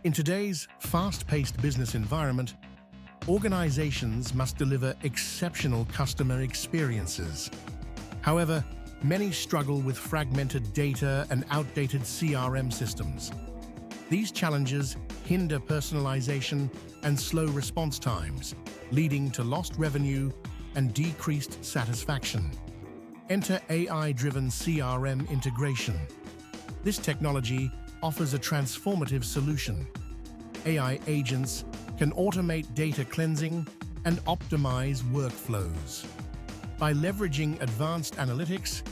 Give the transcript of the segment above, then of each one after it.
In today's fast-paced business environment, organizations must deliver exceptional customer experiences. However, many struggle with fragmented data and outdated CRM systems. These challenges hinder personalization and slow response times, leading to lost revenue and decreased satisfaction. Enter AI-driven CRM integration. This technology offers a transformative solution. AI agents can automate data cleansing and optimize workflows. By leveraging advanced analytics,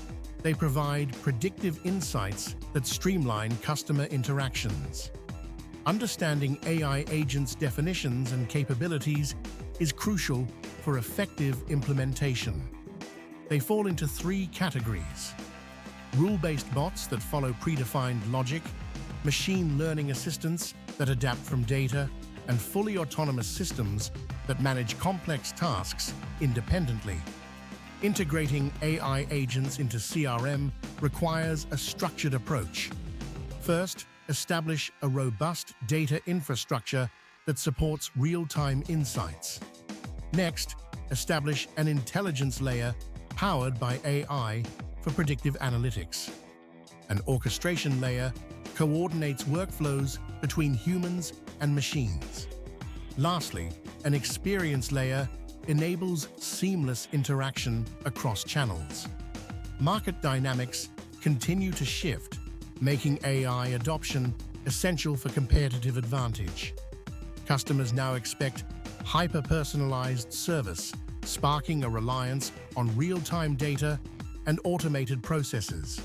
they provide predictive insights that streamline customer interactions. Understanding AI agents' definitions and capabilities is crucial for effective implementation. They fall into three categories: rule-based bots that follow predefined logic, machine learning assistants that adapt from data, and fully autonomous systems that manage complex tasks independently. Integrating AI agents into CRM requires a structured approach. First, establish a robust data infrastructure that supports real-time insights. Next, establish an intelligence layer powered by AI for predictive analytics. An orchestration layer coordinates workflows between humans and machines. Lastly, an experience layer enables seamless interaction across channels. Market dynamics continue to shift, making AI adoption essential for competitive advantage. Customers now expect hyper-personalized service, sparking a reliance on real-time data and automated processes.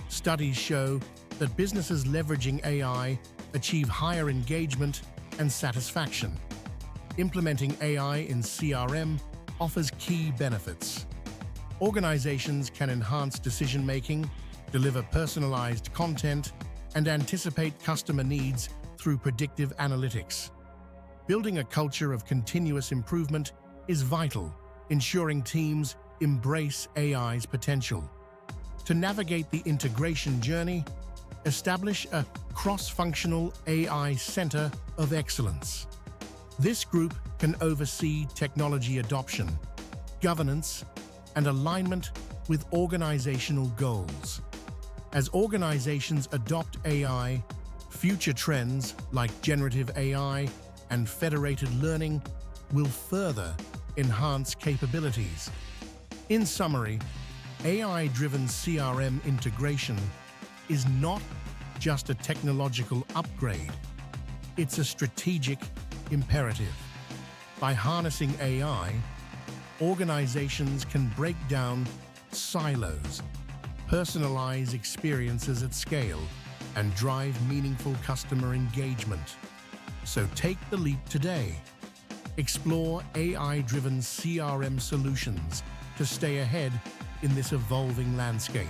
Studies show that businesses leveraging AI achieve higher engagement and satisfaction. Implementing AI in CRM offers key benefits. Organizations can enhance decision-making, deliver personalized content, and anticipate customer needs through predictive analytics. Building a culture of continuous improvement is vital, ensuring teams embrace AI's potential. To navigate the integration journey, establish a cross-functional AI Center of Excellence. This group can oversee technology adoption, governance, and alignment with organizational goals. As organizations adopt AI, future trends like generative AI and federated learning will further enhance capabilities. In summary, AI-driven CRM integration is not just a technological upgrade, it's a strategic imperative. By harnessing AI, organizations can break down silos, personalize experiences at scale, and drive meaningful customer engagement. So take the leap today. Explore AI-driven CRM solutions to stay ahead in this evolving landscape.